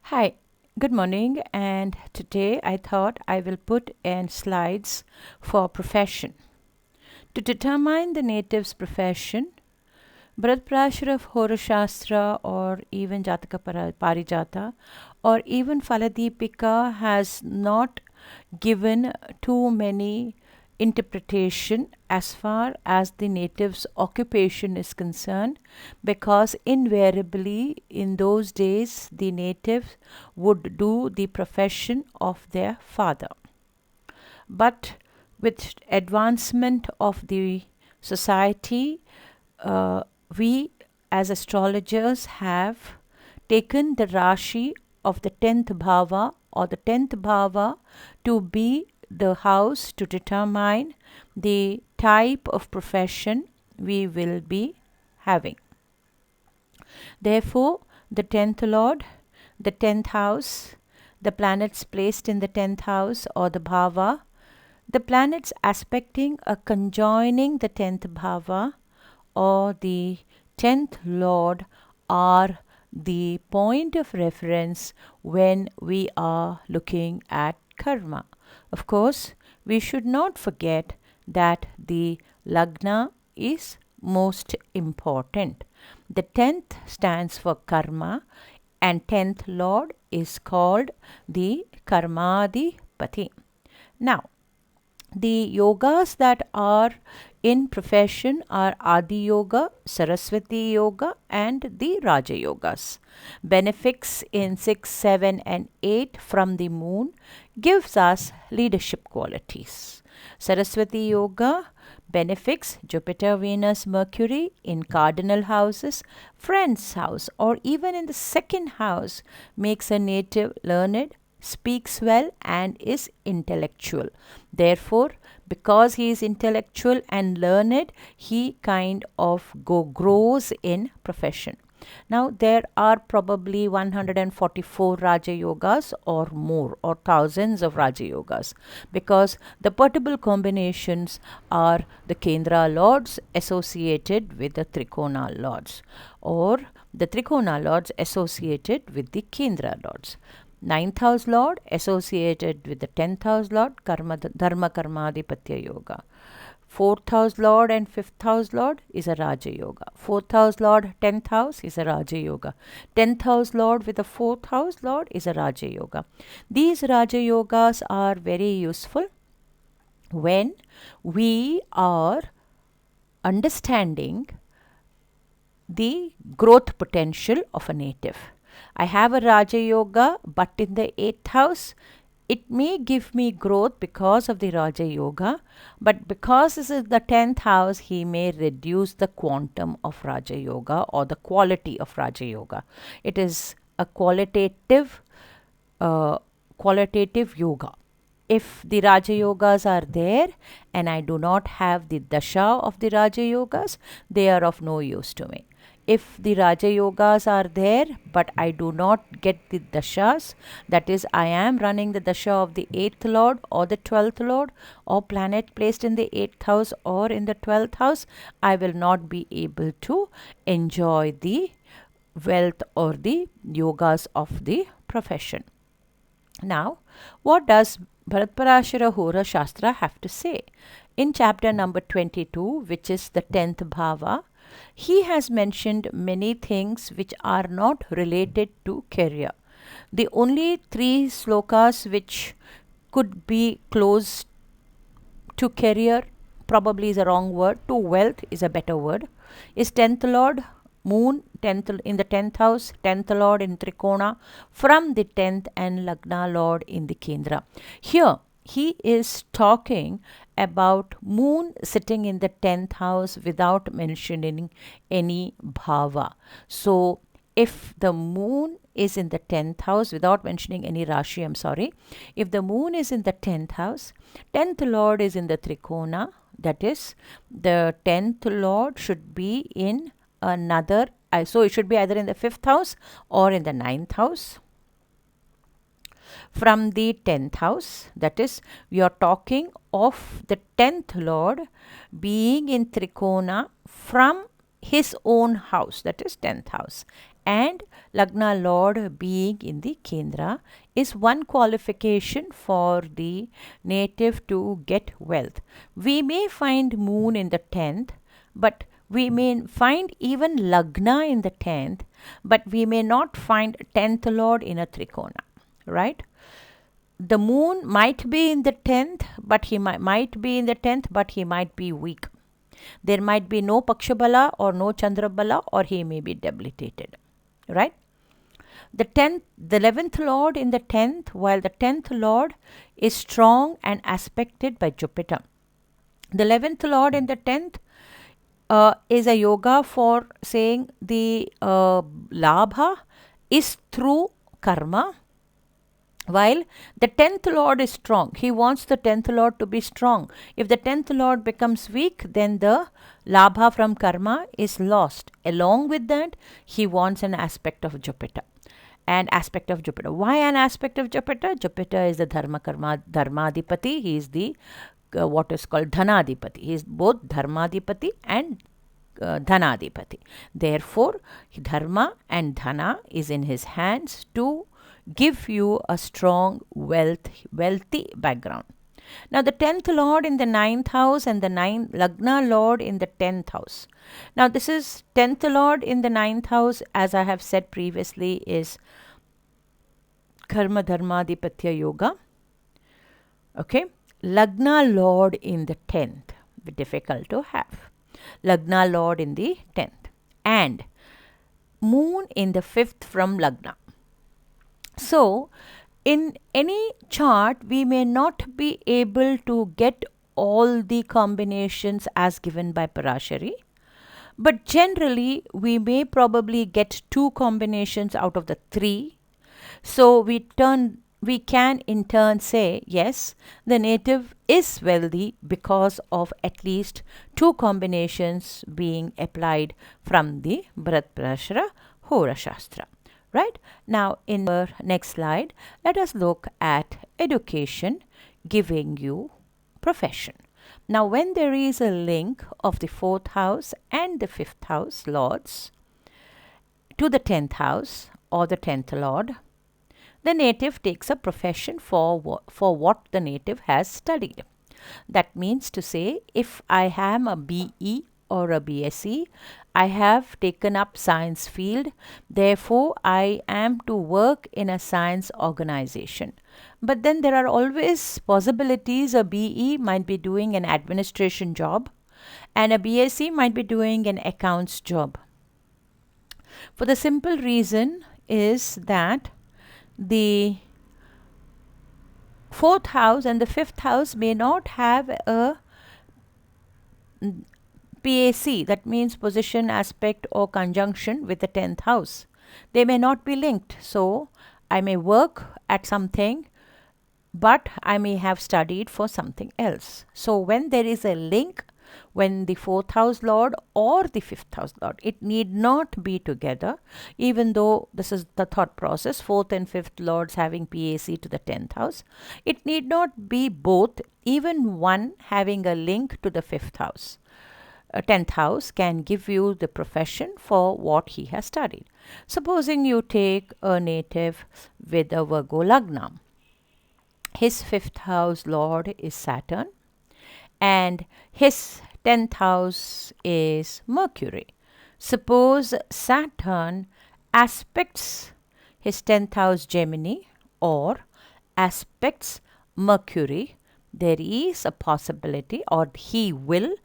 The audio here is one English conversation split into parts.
Hi, good morning. And today I thought I will put in slides for profession. To determine the native's profession, Bharat Prashara of Horashastra or even Parijata or even Faladipika has not given too many interpretation as far as the native's occupation is concerned, because invariably in those days the natives would do the profession of their father. But with advancement of the society, uh, we as astrologers have taken the Rashi of the 10th Bhava or the 10th Bhava to be the house to determine the type of profession we will be having. Therefore, the 10th Lord, the 10th house, the planets placed in the 10th house or the Bhava, the planets aspecting or conjoining the 10th Bhava or the 10th Lord are the point of reference when we are looking at karma. Of course, we should not forget that the Lagna is most important. The 10th stands for karma, and 10th Lord is called the Karmadipati. Now, the yogas that are in profession are Adi Yoga, Saraswati Yoga, and the Raja Yogas. Benefics in 6, 7, and 8 from the moon gives us leadership qualities. Saraswati Yoga benefics Jupiter, Venus, Mercury in cardinal houses, friend's house, or even in the second house makes a native learned, speaks well, and is intellectual. Therefore, because he is intellectual and learned, he kind of grows in profession. Now, there are probably 144 Raja Yogas or more, or thousands of Raja Yogas, because the portable combinations are the Kendra Lords associated with the Trikona Lords, or the Trikona Lords associated with the Kendra Lords. Ninth house Lord associated with the 10th house Lord, Dharma Karmadipatya Yoga. Fourth house Lord and fifth house Lord is a Raja Yoga. Fourth house Lord, 10th house is a Raja Yoga. 10th house Lord with a fourth house Lord is a Raja Yoga. These Raja Yogas are very useful when we are understanding the growth potential of a native. I have a Raja Yoga, but in the 8th house, it may give me growth because of the Raja Yoga, but because this is the 10th house, he may reduce the quantum of Raja Yoga or the quality of Raja Yoga. It is a qualitative yoga. If the Raja Yogas are there and I do not have the dasha of the Raja Yogas, they are of no use to me. If the Raja Yogas are there, but I do not get the dashas, that is, I am running the dasha of the 8th Lord or the 12th Lord or planet placed in the 8th house or in the 12th house, I will not be able to enjoy the wealth or the yogas of the profession. Now, what does Bharatparashara Hora Shastra have to say? In chapter number 22, which is the 10th Bhava, he has mentioned many things which are not related to career. The only three slokas which could be close to career, probably is a wrong word, to wealth is a better word, is 10th Lord, Moon, 10th in the 10th house, 10th Lord in Trikona, from the 10th, and Lagna Lord in the Kendra. Here, he is talking about Moon sitting in the 10th house without mentioning any Bhava. So, if the Moon is in the 10th house, without mentioning any Rashi, I'm sorry, if the Moon is in the 10th house, 10th Lord is in the Trikona, that is, the 10th Lord should be in another, so it should be either in the 5th house or in the 9th house. From the 10th house, that is, we are talking of the 10th Lord being in Trikona from his own house, that is 10th house, and Lagna Lord being in the Kendra is one qualification for the native to get wealth. We may find moon in the 10th, but we may find even Lagna in the 10th, but we may not find 10th Lord in a Trikona, right? The moon might be in the 10th, but he might be in the 10th, but he might be weak. There might be no Pakshabala or no Chandrabala, or he may be debilitated, right? The 11th Lord in the 10th, while the 10th Lord is strong and aspected by Jupiter. The 11th Lord in the 10th is a yoga for saying the labha is through karma, while the 10th Lord is strong. He wants the 10th Lord to be strong. If the 10th Lord becomes weak, then the labha from karma is lost. Along with that, he wants an aspect of Jupiter. An aspect of Jupiter. Why an aspect of Jupiter? Jupiter is the Dharmadipati. He is the what is called Dhanadipati. He is both Dharmadipati and Dhanadipati. Therefore, Dharma and Dhana is in his hands to give you a strong wealthy background. Now the 10th Lord in the 9th house and the Lagna Lord in the 10th house. Now this is 10th Lord in the 9th house, as I have said previously, is Karma Dharmadipatya Yoga. Okay. Lagna Lord in the 10th, difficult to have. Lagna Lord in the 10th and Moon in the 5th from Lagna. So, in any chart, we may not be able to get all the combinations as given by Parashari, but generally we may probably get 2 combinations out of the 3. So we can in turn say, yes, the native is wealthy because of at least 2 combinations being applied from the Bharat Parashara Hora Shastra. Right? Now, in our next slide, let us look at education giving you profession. Now, when there is a link of the 4th house and the 5th house lords to the 10th house or the 10th lord, the native takes a profession for what the native has studied. That means to say, if I am a BE or a BSc, I have taken up science field, therefore I am to work in a science organization. But then there are always possibilities. A BE might be doing an administration job and a BSc might be doing an accounts job. For the simple reason is that the 4th house and the 5th house may not have a PAC, that means position, aspect or conjunction with the 10th house. They may not be linked. So, I may work at something, but I may have studied for something else. So, when there is a link, when the 4th house lord or the 5th house lord, it need not be together, even though this is the thought process, 4th and 5th lords having PAC to the 10th house. It need not be both, even one having a link to the 5th house. A 10th house can give you the profession for what he has studied. Supposing you take a native with a Virgo Lagna. His 5th house lord is Saturn and his 10th house is Mercury. Suppose Saturn aspects his 10th house Gemini or aspects Mercury, there is a possibility or he will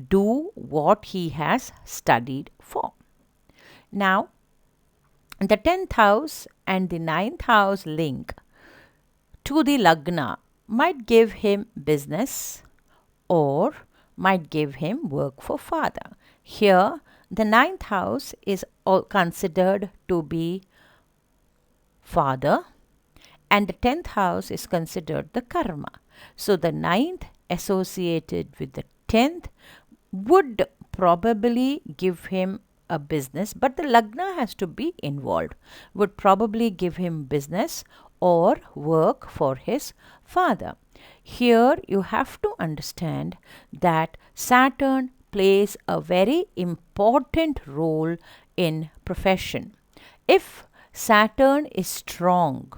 do what he has studied for. Now, the 10th house and the 9th house link to the Lagna might give him business or might give him work for father. Here, the 9th house is all considered to be father and the 10th house is considered the karma. So, the 9th associated with the 10th would probably give him a business, but the Lagna has to be involved, would probably give him business or work for his father. Here you have to understand that Saturn plays a very important role in profession. If Saturn is strong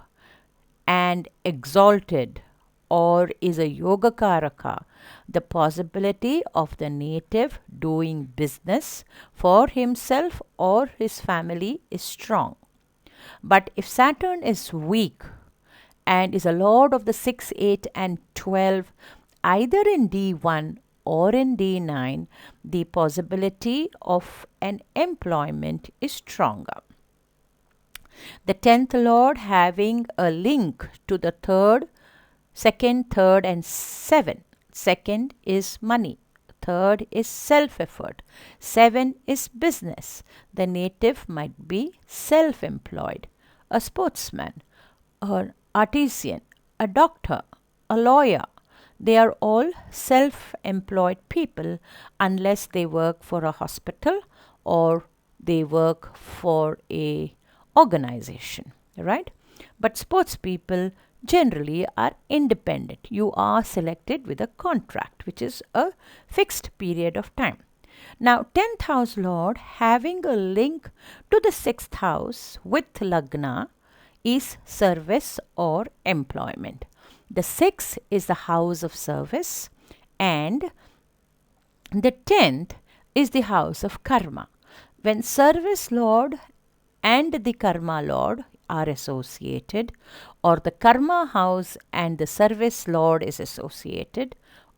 and exalted or is a yoga karaka, the possibility of the native doing business for himself or his family is strong. But if Saturn is weak and is a lord of the 6, 8, and 12, either in D1 or in D9, the possibility of an employment is stronger. The 10th lord having a link to the third, second, third, and 7. Second is money. Third is self effort. 7 is business. The native might be self employed, a sportsman, an artisan, a doctor, a lawyer. They are all self employed people unless they work for a hospital or they work for a organization, right? But sports people generally are independent. You are selected with a contract, which is a fixed period of time. Now, 10th house lord having a link to the 6th house with Lagna is service or employment. The 6th is the house of service and the 10th is the house of karma. When service lord and the karma lord are associated, or the karma house and the service lord is associated,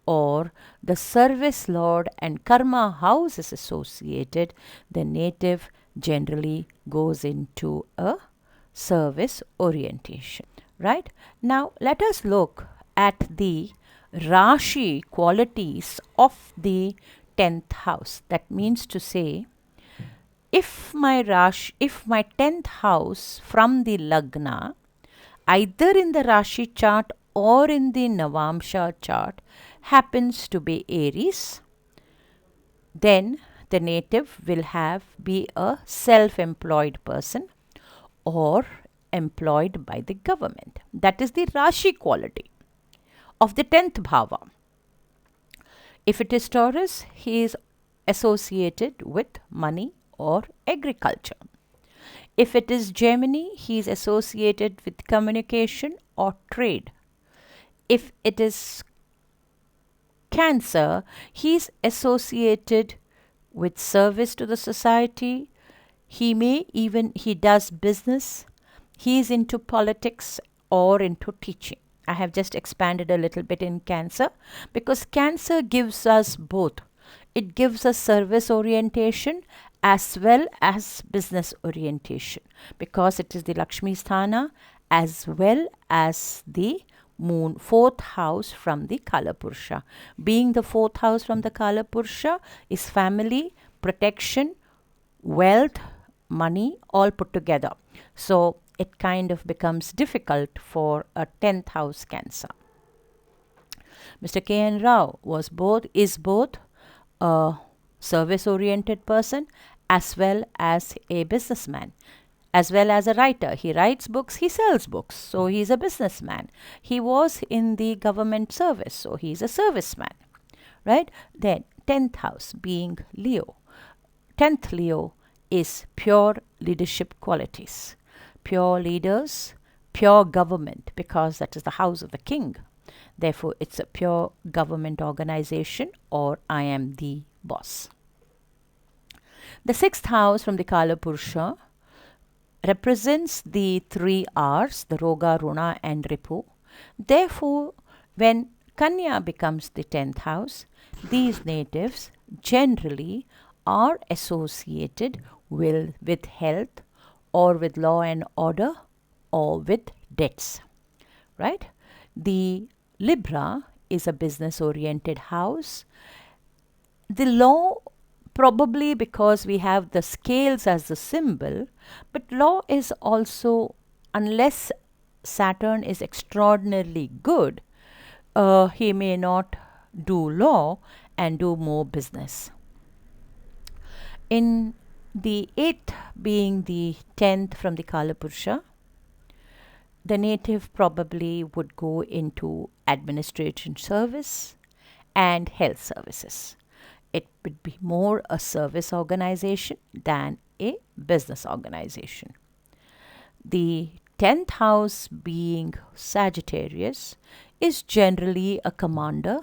or the service lord and karma house is associated, the native generally goes into a service orientation. Right? Now, let us look at the Rashi qualities of the 10th house. That means to say, if my 10th house from the Lagna, either in the Rashi chart or in the Navamsha chart, happens to be Aries, then the native will be a self-employed person or employed by the government. That is the Rashi quality of the 10th bhava. If it is Taurus, he is associated with money or agriculture. If it is Gemini, he is associated with communication or trade. If it is Cancer, he is associated with service to the society. He does business. He is into politics or into teaching. I have just expanded a little bit in Cancer because Cancer gives us both. It gives us service orientation as well as business orientation because it is the Lakshmi Sthana as well as the moon, 4th house from the Kala Purusha. Being the 4th house from the Kala Purusha is family, protection, wealth, money all put together. So it kind of becomes difficult for a 10th house Cancer. Mr. K.N. Rao is both a service oriented person as well as a businessman, as well as a writer. He writes books, he sells books, so he's a businessman. He was in the government service, so he's a serviceman, right? Then 10th house being Leo. 10th Leo is pure leadership qualities, pure leaders, pure government, because that is the house of the king. Therefore, it's a pure government organization, or I am the boss. The 6th house from the Kala Purusha represents the 3 R's, the Roga, Runa, and Ripu. Therefore, when Kanya becomes the 10th house, these natives generally are associated with health or with law and order or with debts, right? The Libra is a business oriented house. The law, probably because we have the scales as the symbol, but law is also, unless Saturn is extraordinarily good, he may not do law and do more business. In the 8th being the 10th from the Kala Purusha, the native probably would go into administration service and health services. It would be more a service organization than a business organization. The 10th house, being Sagittarius, is generally a commander,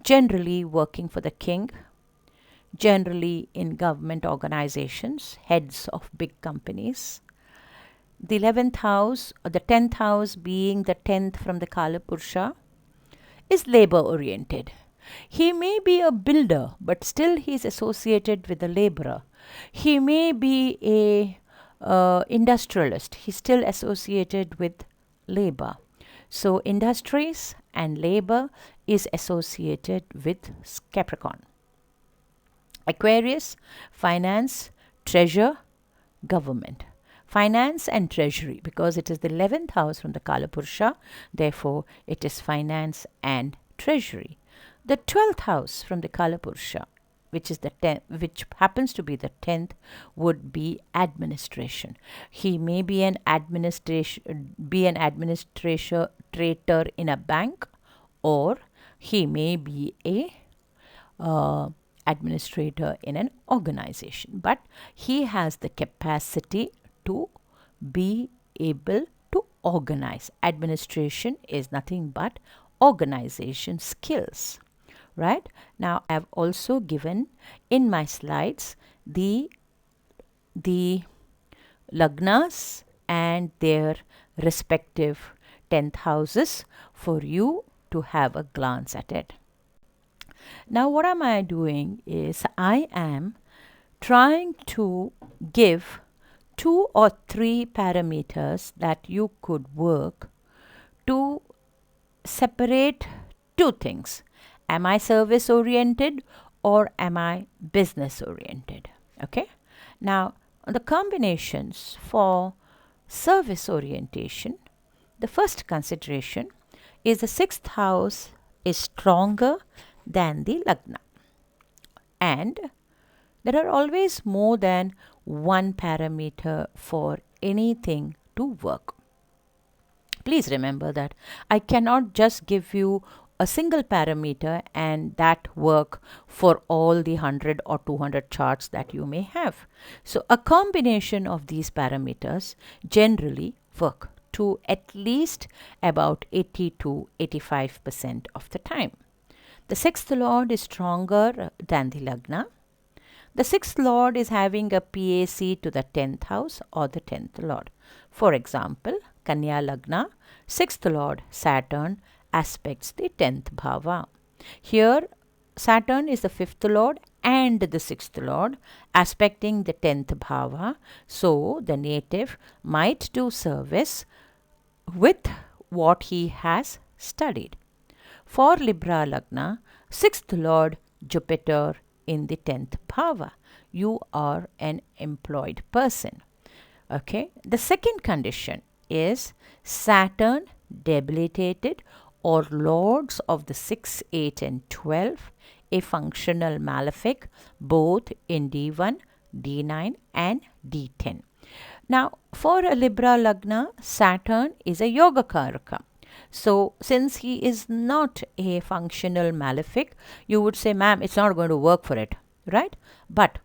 generally working for the king, generally in government organizations, heads of big companies. The 11th house, or the 10th house, being the 10th from the Kala Purusha, is labor oriented. He may be a builder, but still he is associated with the laborer. He may be a industrialist. He's still associated with labor. So industries and labor is associated with Capricorn. Aquarius, finance, treasure, government. Finance and treasury, because it is the 11th house from the Kala Purusha, therefore it is finance and treasury. The 12th house from the Kala Purusha, which is the 10th, which happens to be the 10th, would be administration. He may be an administrator in a bank, or he may be a administrator in an organization, but he has the capacity to be able to organize. Administration is nothing but organization skills. Right? Now I have also given in my slides the lagnas and their respective 10th houses for you to have a glance at it. Now what am I doing is I am trying to give 2 or 3 parameters that you could work to separate 2 things. Am I service oriented or am I business oriented? Okay. Now the combinations for service orientation, the first consideration is the 6th house is stronger than the lagna, and there are always more than one parameter for anything to work. Please remember that I cannot just give you a single parameter and that work for all the 100 or 200 charts that you may have. So a combination of these parameters generally work to at least about 80 to 85% of the time. The 6th lord is stronger than the lagna. The 6th lord is having a PAC to the 10th house or the 10th lord. For example, Kanya lagna, 6th lord Saturn aspects the 10th bhava. Here Saturn is the 5th lord and the 6th lord aspecting the 10th bhava. So the native might do service with what he has studied. For Libra lagna, 6th lord Jupiter in the 10th bhava. You are an employed person. Okay. The second condition is Saturn debilitated or lords of the 6, 8 and 12, a functional malefic both in D1, D9 and D10. Now for a Libra lagna, Saturn is a yoga karaka. So since he is not a functional malefic, you would say, ma'am, it's not going to work for it, right? But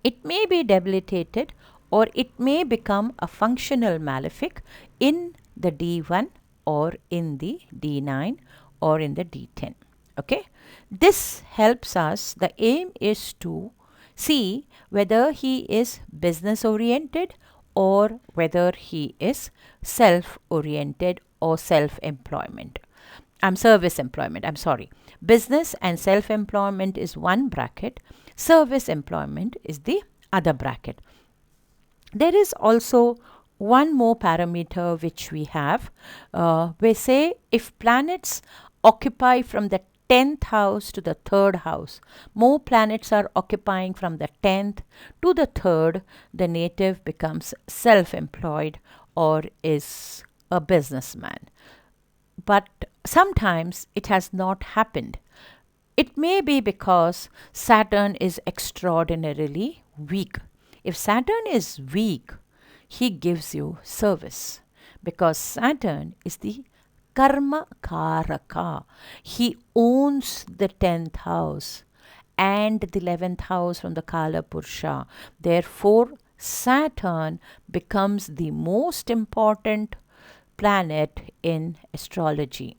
it may be debilitated or it may become a functional malefic in the D1 or in the D9 or in the D10. Okay. This helps us. The aim is to see whether he is business oriented or whether he is self oriented or self-employment. Service employment. I'm sorry. Business and self-employment is one bracket. Service employment is the other bracket. There is also one more parameter which we have. We say if planets occupy from the 10th house to the 3rd house, more planets are occupying from the 10th to the 3rd, the native becomes self-employed or is a businessman. But sometimes it has not happened. It may be because Saturn is extraordinarily weak. If Saturn is weak, he gives you service because Saturn is the karma karaka. He owns the 10th house and the 11th house from the Kala Purusha. Therefore, Saturn becomes the most important planet in astrology.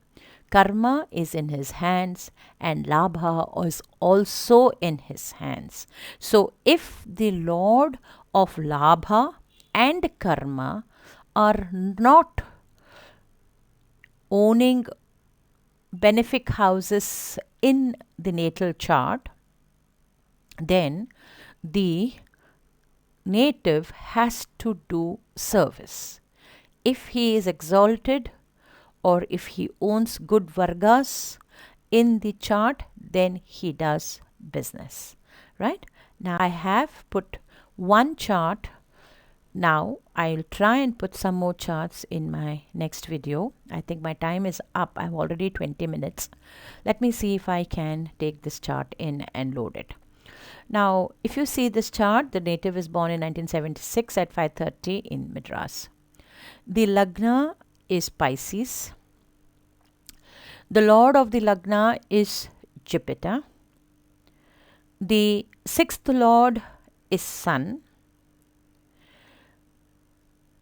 Karma is in his hands and Labha is also in his hands. So, if the Lord of Labha and Karma are not owning benefic houses in the natal chart, then the native has to do service. If he is exalted or if he owns good Vargas in the chart, then he does business, right? Now I have put one chart. Now I'll try and put some more charts in my next video. I think my time is up. I'm already 20 minutes. Let me see if I can take this chart in and load it. Now, if you see this chart, the native is born in 1976 at 5:30 in Madras. The Lagna is Pisces. The Lord of the Lagna is Jupiter. The sixth Lord is Sun.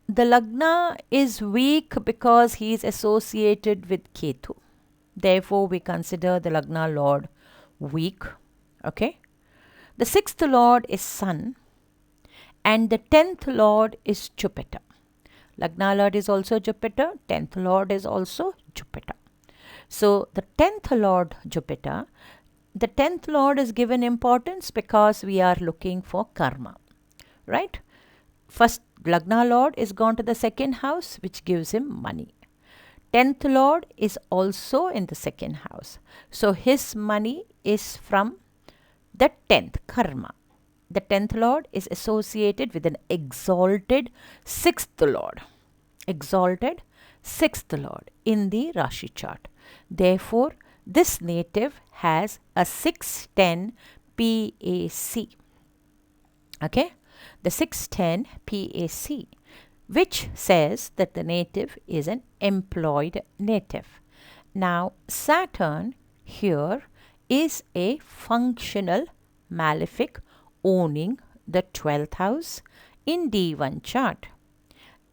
The Lagna is weak because he is associated with Ketu. Therefore, we consider the Lagna Lord weak. Okay. The sixth Lord is Sun and the 10th Lord is Jupiter. Lagna Lord is also Jupiter, 10th Lord is also Jupiter. So the 10th Lord Jupiter, the 10th Lord is given importance because we are looking for karma, right? First Lagna Lord is gone to the second house, which gives him money. 10th Lord is also in the second house. So his money is from the 10th karma. The 10th Lord is associated with an exalted 6th Lord. Exalted 6th Lord in the Rashi chart. Therefore, this native has a 610 PAC. Okay? The 610 PAC, which says that the native is an employed native. Now, Saturn here is a functional malefic owning the 12th house in D1 chart.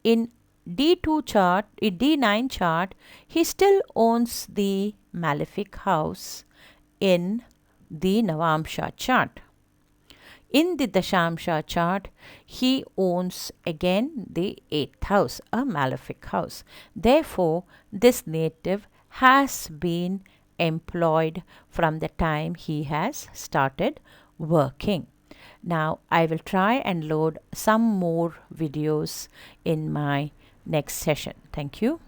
In D2 chart, in D9 chart, he still owns the malefic house in the Navamsha chart. In the Dashamsha chart, he owns again the 8th house, a malefic house. Therefore, this native has been employed from the time he has started working. Now, I will try and load some more videos in my next session. Thank you.